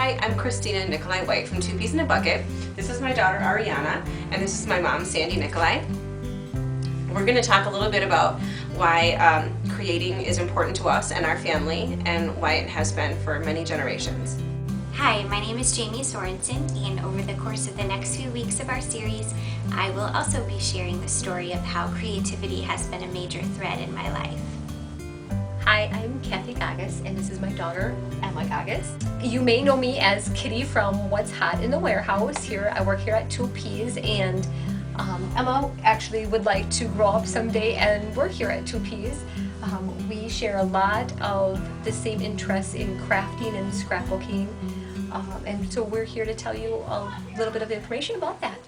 Hi, I'm Christina Nicolai-White from Two Peas in a Bucket. This is my daughter Ariana, and this is my mom, Sandy Nicolai. We're going to talk a little bit about why creating is important to us and our family, and why it has been for many generations. Hi, my name is Jamie Sorensen, and over the course of the next few weeks of our series, I will also be sharing the story of how creativity has been a major thread in my life. Hi, I'm Kathy Gagas, and this is my daughter, Emma Gagas. You may know me as Kitty from What's Hot in the Warehouse. I work here at Two Peas, and Emma actually would like to grow up someday and work here at Two Peas. We share a lot of the same interests in crafting and scrapbooking, and so we're here to tell you a little bit of information about that.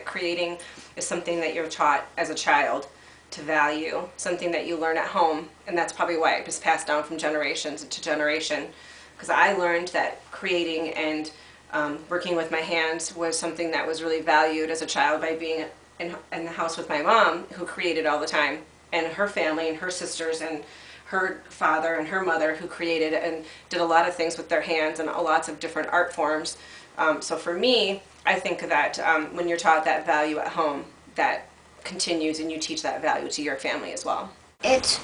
Creating is something that you're taught as a child to value, something that you learn at home, and that's probably why it was passed down from generation to generation, because I learned that creating and working with my hands was something that was really valued as a child by being in the house with my mom, who created all the time, and her family and her sisters and her father and her mother, who created and did a lot of things with their hands and lots of different art forms. So for me, I think that when you're taught that value at home, that continues and you teach that value to your family as well. It's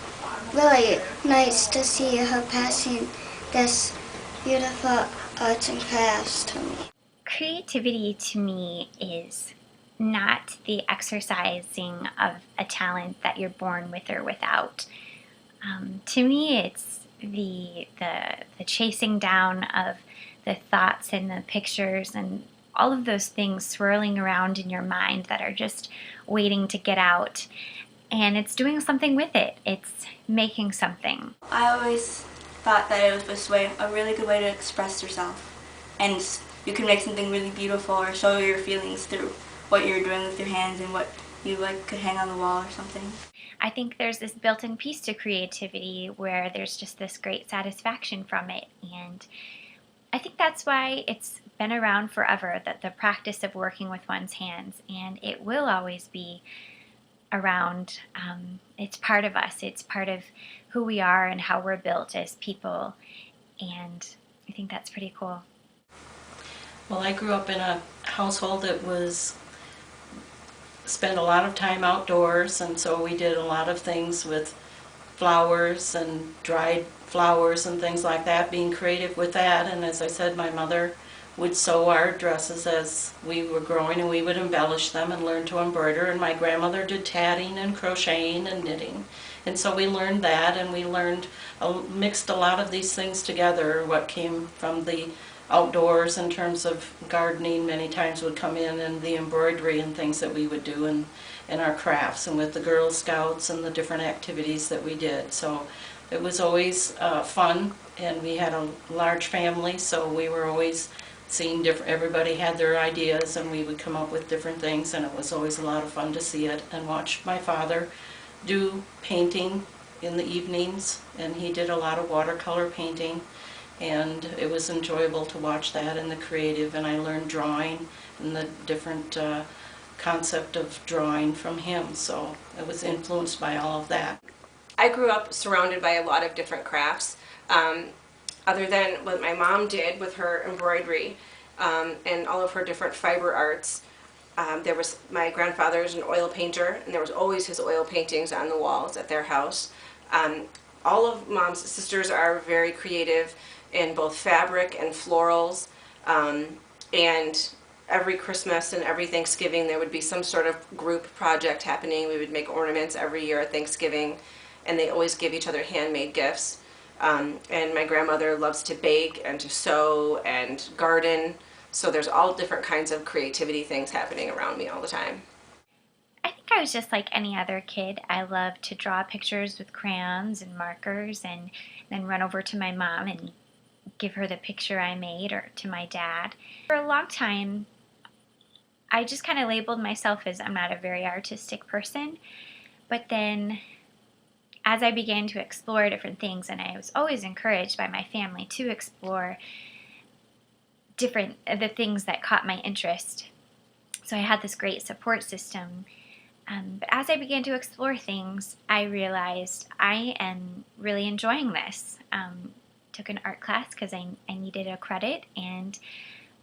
really nice to see her passing this beautiful arts and crafts to me. Creativity to me is not the exercising of a talent that you're born with or without. To me, it's the chasing down of the thoughts and the pictures and all of those things swirling around in your mind that are just waiting to get out. And it's doing something with it. It's making something. I always thought that it was this way, a really good way to express yourself. And you can make something really beautiful or show your feelings through what you're doing with your hands and what you could hang on the wall or something. I think there's this built-in piece to creativity where there's just this great satisfaction from it. And I think that's why it's been around forever, that the practice of working with one's hands, and it will always be around. It's part of us. It's part of who we are and how we're built as people, and I think that's pretty cool. Well, I grew up in a household that spent a lot of time outdoors, and so we did a lot of things with flowers and dried flowers and things like that, being creative with that. And as I said, my mother would sew our dresses as we were growing, and we would embellish them and learn to embroider, and my grandmother did tatting and crocheting and knitting. And so we learned that, and we mixed a lot of these things together. What came from the outdoors in terms of gardening many times would come in, and the embroidery and things that we would do, and our crafts, and with the Girl Scouts and the different activities that we did. So it was always fun, and we had a large family, so we were always seeing everybody had their ideas, and we would come up with different things, and it was always a lot of fun to see it and watch my father do painting in the evenings, and he did a lot of watercolor painting, and it was enjoyable to watch that and the creative, and I learned drawing and the different concept of drawing from him, so I was influenced by all of that. I grew up surrounded by a lot of different crafts. Other than what my mom did with her embroidery and all of her different fiber arts, there was my grandfather's an oil painter, and there was always his oil paintings on the walls at their house. All of Mom's sisters are very creative in both fabric and florals, and every Christmas and every Thanksgiving there would be some sort of group project happening. We would make ornaments every year at Thanksgiving, and they always give each other handmade gifts. And my grandmother loves to bake and to sew and garden, so there's all different kinds of creativity things happening around me all the time. I think I was just like any other kid. I loved to draw pictures with crayons and markers, and then run over to my mom and give her the picture I made, or to my dad. For a long time, I just kind of labeled myself as I'm not a very artistic person, but then as I began to explore different things, and I was always encouraged by my family to explore the things that caught my interest. So I had this great support system. But as I began to explore things, I realized I am really enjoying this. took an art class because I needed a credit, and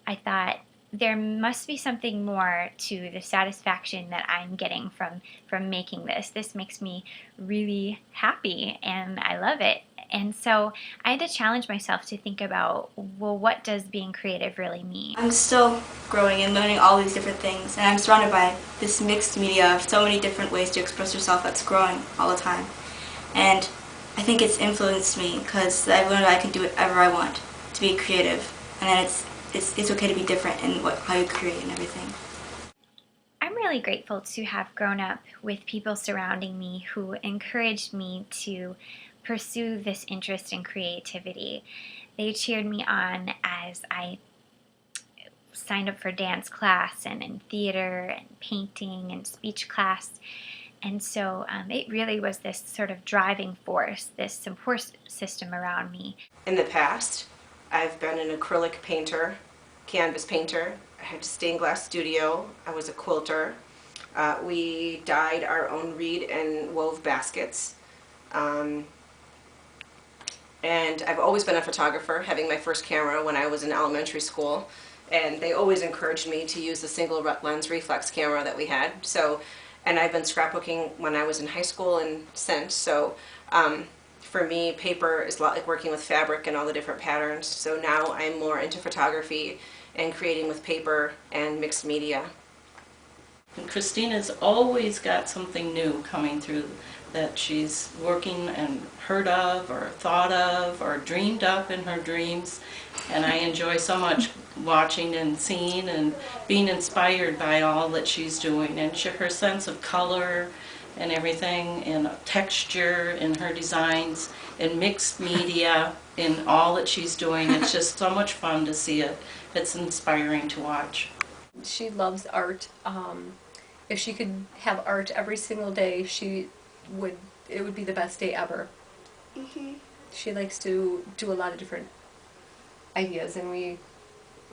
I thought there must be something more to the satisfaction that I'm getting from making this. This makes me really happy and I love it. And so I had to challenge myself to think about, well, what does being creative really mean? I'm still growing and learning all these different things, and I'm surrounded by this mixed media of so many different ways to express yourself that's growing all the time. And I think it's influenced me because I've learned that I can do whatever I want to be creative, and that it's okay to be different in how you create and everything. I'm really grateful to have grown up with people surrounding me who encouraged me to pursue this interest in creativity. They cheered me on as I signed up for dance class and in theater and painting and speech class. And so it really was this sort of driving force, this support system around me. In the past, I've been an acrylic painter, canvas painter. I had a stained glass studio. I was a quilter. We dyed our own reed and wove baskets. And I've always been a photographer, having my first camera when I was in elementary school. And they always encouraged me to use the single lens reflex camera that we had. So, and I've been scrapbooking when I was in high school and since. So for me, paper is a lot like working with fabric and all the different patterns. So now I'm more into photography and creating with paper and mixed media. And Christina's always got something new coming through that she's working and heard of or thought of or dreamed up in her dreams. And I enjoy so much watching and seeing and being inspired by all that she's doing. And her sense of color and everything, and texture in her designs, and mixed media in all that she's doing. It's just so much fun to see it. It's inspiring to watch. She loves art. If she could have art every single day, it would be the best day ever. She likes to do a lot of different ideas, and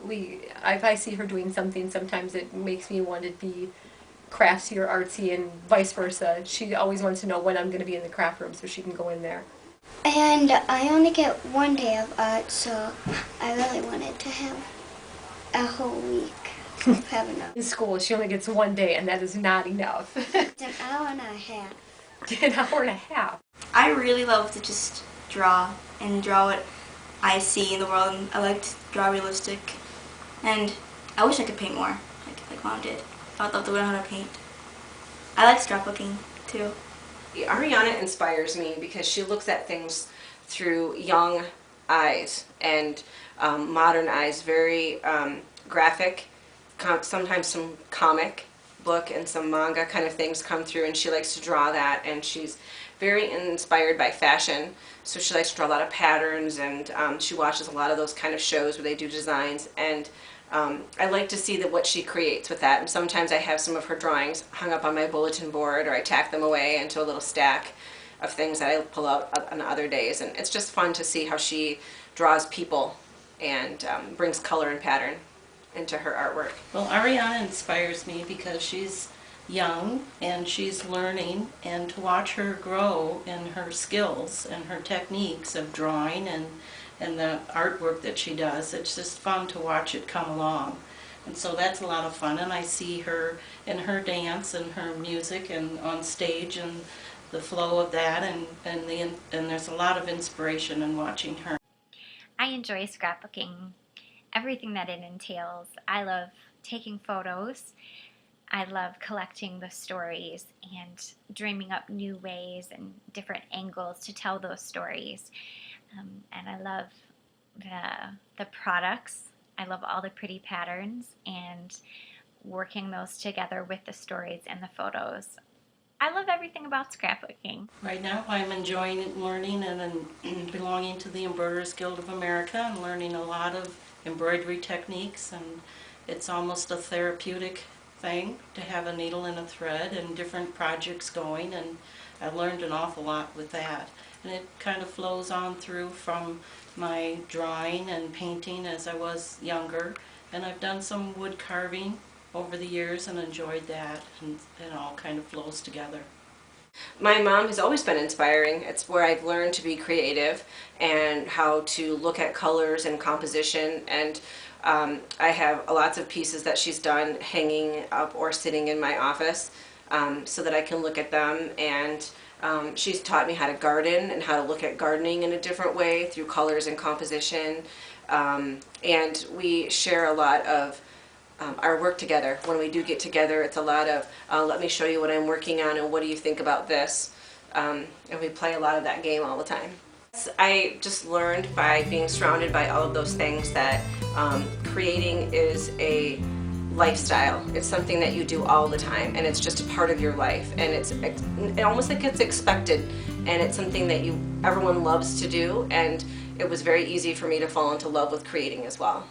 if I see her doing something, sometimes it makes me want to be craftsy or artsy, and vice versa. She always wants to know when I'm going to be in the craft room so she can go in there. And I only get one day of art, so I really wanted to have a whole week of having In school, she only gets one day, and that is not enough. It's an hour and a half. An hour and a half. I really love to just draw what I see in the world, and I like to draw realistic. And I wish I could paint more, like Mom did. I'd love to learn how to paint. I like scrapbooking too. Ariana inspires me because she looks at things through young eyes and modern eyes, very graphic, sometimes some comic book and some manga kind of things come through, and she likes to draw that, and she's very inspired by fashion, so she likes to draw a lot of patterns, and she watches a lot of those kind of shows where they do designs, and I like to see what she creates with that. And sometimes I have some of her drawings hung up on my bulletin board, or I tack them away into a little stack of things that I pull out on other days, and it's just fun to see how she draws people and brings color and pattern into her artwork. Well, Ariana inspires me because she's young and she's learning, and to watch her grow in her skills and her techniques of drawing and the artwork that she does, it's just fun to watch it come along. And so that's a lot of fun, and I see her in her dance and her music and on stage and the flow of that, and there's a lot of inspiration in watching her. I enjoy scrapbooking, everything that it entails. I love taking photos. I love collecting the stories and dreaming up new ways and different angles to tell those stories. And I love the products. I love all the pretty patterns and working those together with the stories and the photos. I love everything about scrapbooking. Right now I'm enjoying learning and belonging to the Embroiderers Guild of America and learning a lot of embroidery techniques, and it's almost a therapeutic thing to have a needle and a thread and different projects going, and I learned an awful lot with that. And it kind of flows on through from my drawing and painting as I was younger, and I've done some wood carving over the years and enjoyed that, and it all kind of flows together. My mom has always been inspiring. It's where I've learned to be creative and how to look at colors and composition. And I have lots of pieces that she's done hanging up or sitting in my office so that I can look at them. And she's taught me how to garden and how to look at gardening in a different way through colors and composition. And we share a lot of our work together. When we do get together, it's a lot of let me show you what I'm working on and what do you think about this, and we play a lot of that game all the time. I just learned by being surrounded by all of those things that creating is a lifestyle. It's something that you do all the time, and it's just a part of your life, and it almost like it's expected, and it's something that everyone loves to do, and it was very easy for me to fall into love with creating as well.